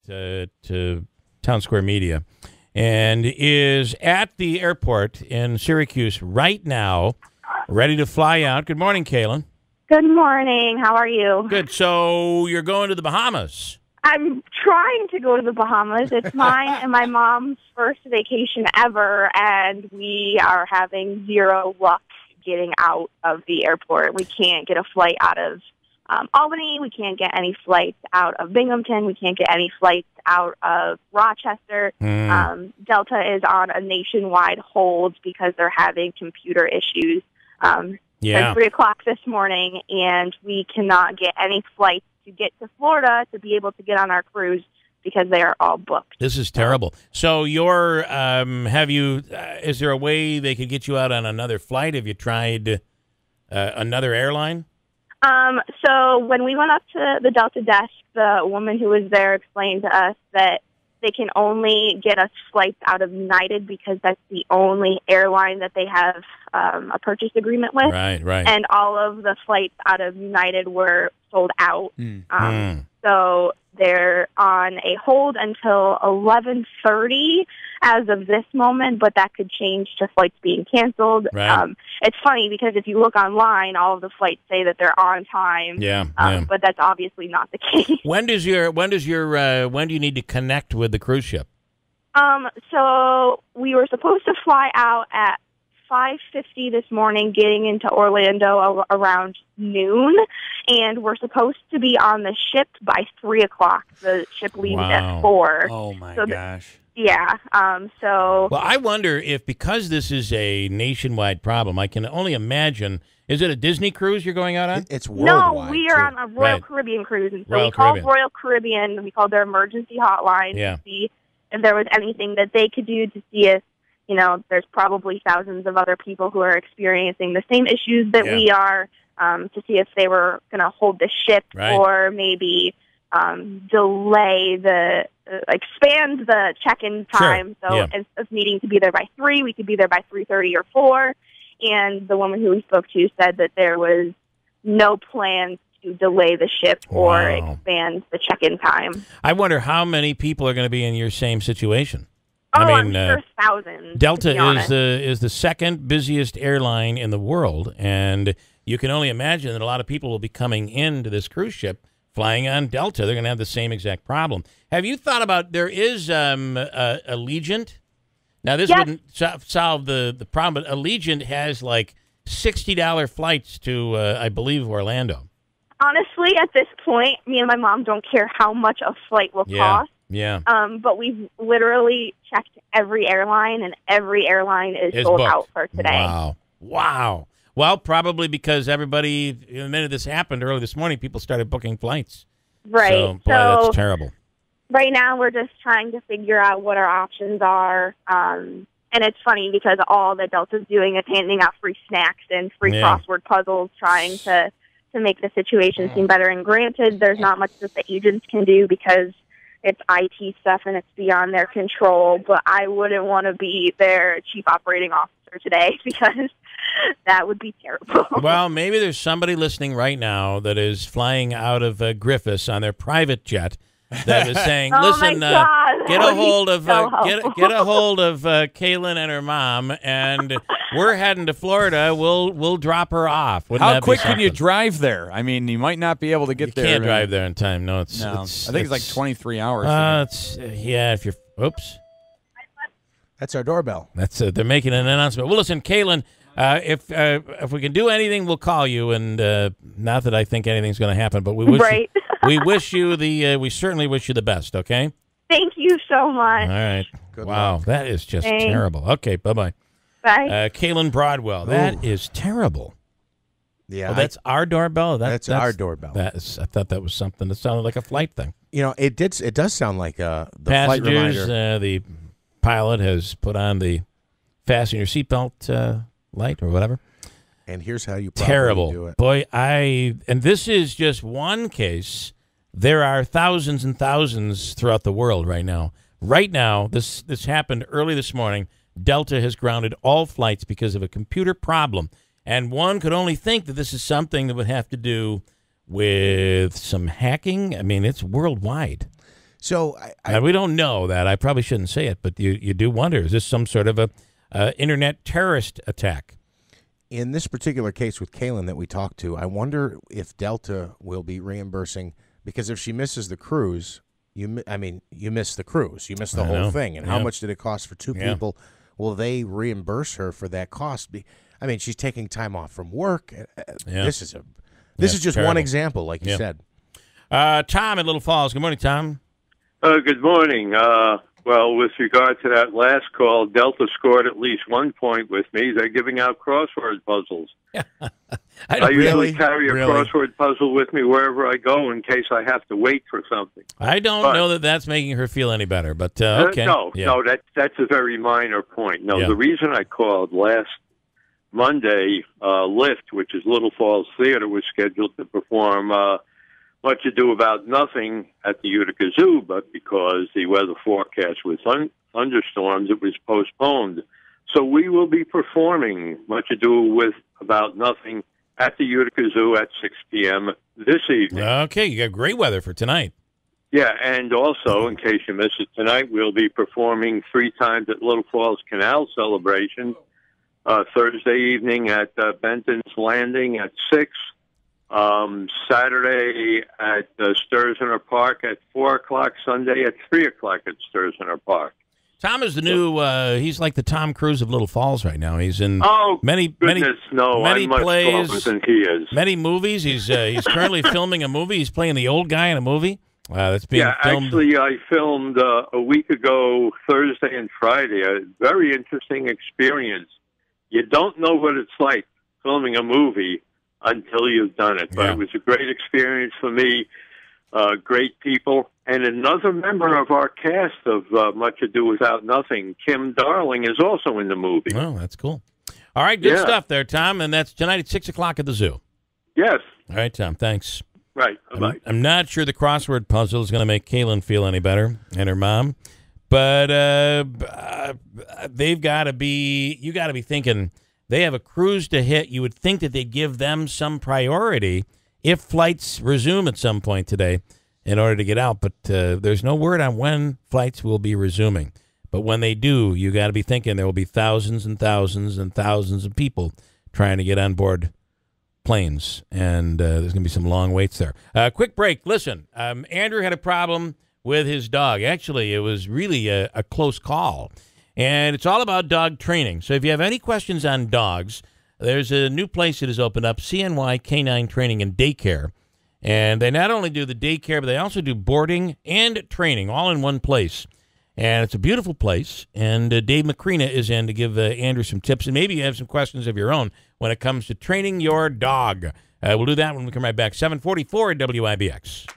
to Town Square Media, and is at the airport in Syracuse right now, ready to fly out. Good morning, Kaylin. Good morning. How are you? Good. So you're going to the Bahamas. I'm trying to go to the Bahamas. It's mine and my mom's first vacation ever, and we are having zero luck getting out of the airport. We can't get a flight out of Albany. We can't get any flights out of Binghamton. We can't get any flights out of Rochester. Delta is on a nationwide hold because they're having computer issues. At 3 o'clock this morning, and we cannot get any flights to get to Florida to be able to get on our cruise because they are all booked. This is terrible. So you're, is there a way they could get you out on another flight? Have you tried another airline? So when we went up to the Delta desk, the woman who was there explained to us that they can only get us flights out of United because that's the only airline that they have a purchase agreement with. Right. And all of the flights out of United were sold out. So they're on a hold until 11:30 as of this moment, but that could change to flights being canceled. Right. It's funny because if you look online, all of the flights say that they're on time. But that's obviously not the case. When do you need to connect with the cruise ship? So we were supposed to fly out at 5:50 this morning, getting into Orlando around noon, and we're supposed to be on the ship by 3 o'clock. The ship leaves at 4. Oh my gosh. So. Well, I wonder if, because this is a nationwide problem, I can only imagine. Is it a Disney cruise you're going out on? It's worldwide. No, we are on a Royal Caribbean cruise, and so we called Royal Caribbean. We called their emergency hotline to see if there was anything that they could do to see if, there's probably thousands of other people who are experiencing the same issues that we are, to see if they were going to hold the ship or maybe delay expand the check-in time. So instead of needing to be there by 3, we could be there by 3:30 or 4. And the woman who we spoke to said that there was no plans to delay the ship or expand the check-in time. I wonder how many people are going to be in your same situation. I'm sure thousands. Delta is the second busiest airline in the world, and you can only imagine that a lot of people will be coming into this cruise ship flying on Delta. They're going to have the same exact problem. Have you thought about, there is Allegiant? Now, this wouldn't solve the problem, but Allegiant has like $60 flights to, I believe, Orlando. Honestly, at this point, me and my mom don't care how much a flight will cost. But we've literally checked every airline, and every airline is sold out for today. Wow. Well, probably because everybody, the minute this happened early this morning, people started booking flights. Right. So, boy, that's terrible. Right now, we're just trying to figure out what our options are. And it's funny because all that Delta's doing is handing out free snacks and free crossword puzzles, trying to make the situation seem better. And granted, there's not much that the agents can do because it's IT stuff and it's beyond their control, but I wouldn't want to be their chief operating officer today because that would be terrible. Well, maybe there's somebody listening right now that is flying out of Griffiths on their private jet that is saying, "Listen, get a hold of get a hold of Kaylin and her mom, and we're heading to Florida. We'll drop her off." How quick can you drive there? I mean, you might not be able to get there. You can't drive there in time. No, it's I think it's like 23 hours. If you're oops. That's our doorbell. That's they're making an announcement. Well, listen, Kaylin, if we can do anything, we'll call you. And not that I think anything's going to happen, but we wish we certainly wish you the best. Okay. Thank you so much. All right. Good wow, luck. That is just terrible. Okay, bye-bye. Bye. Kaylin Broadwell. That is terrible. Yeah, that's our doorbell. That's our doorbell. I thought that was something that sounded like a flight thing. It does sound like the Passengers, flight reminder. The pilot has put on the fasten your seatbelt light or whatever. And here's how you probably do it. Boy, and this is just one case. There are thousands and thousands throughout the world right now. Right now, this happened early this morning. Delta has grounded all flights because of a computer problem. And one could only think that this is something that would have to do with some hacking. I mean, it's worldwide. So we don't know that. I probably shouldn't say it, but you do wonder, is this some sort of a internet terrorist attack? In this particular case with Kaylin that we talked to, I wonder if Delta will be reimbursing, because if she misses the cruise, you miss the cruise. You miss the whole thing. And how much did it cost for two people? Will they reimburse her for that cost? I mean, she's taking time off from work. This is just terrible. one example, like you said. Tom in Little Falls. Good morning, Tom. Good morning. Well, with regard to that last call, Delta scored at least 1 point with me. They're giving out crossword puzzles. I usually carry a crossword puzzle with me wherever I go in case I have to wait for something. I don't know that that's making her feel any better, but okay. No, that's a very minor point. No, the reason I called last Monday, Lift, which is Little Falls Theater, was scheduled to perform Much Ado About Nothing at the Utica Zoo, but because the weather forecast was thunderstorms, it was postponed. So we will be performing Much Ado About Nothing at the Utica Zoo at 6 p.m. this evening. Okay, you got great weather for tonight. Yeah, and also, in case you miss it tonight, we'll be performing 3 times at Little Falls Canal Celebration, Thursday evening at Benton's Landing at 6, Saturday at Sturgeon Park at 4 o'clock, Sunday at 3 o'clock at Sturgeon Park. Tom is the new, he's like the Tom Cruise of Little Falls right now. He's in many I'm much plays, than he is. many movies. He's currently filming a movie. He's playing the old guy in a movie that's being filmed. Actually, I filmed a week ago, Thursday and Friday, a very interesting experience. You don't know what it's like filming a movie until you've done it. But it was a great experience for me, great people. And another member of our cast of Much Ado About Nothing, Kim Darling, is also in the movie. Oh, that's cool. All right, good stuff there, Tom. And that's tonight at 6 o'clock at the zoo. Yes. All right, Tom, thanks. Right, bye-bye. I'm not sure the crossword puzzle is going to make Kaylin feel any better, and her mom. But they've got to be, you got to be thinking, they have a cruise to hit. You would think that they'd give them some priority if flights resume at some point today in order to get out. But there's no word on when flights will be resuming. But when they do, you got to be thinking there will be thousands and thousands and thousands of people trying to get on board planes. And there's going to be some long waits there. Quick break. Listen, Andrew had a problem with his dog. Actually, it was really a close call. And it's all about dog training. So if you have any questions on dogs, there's a new place that has opened up, CNY Canine Training and Daycare. And they not only do the daycare, but they also do boarding and training all in one place. And it's a beautiful place. And Dave Macrina is in to give Andrew some tips. And maybe you have some questions of your own when it comes to training your dog. We'll do that when we come right back. 744 at WIBX.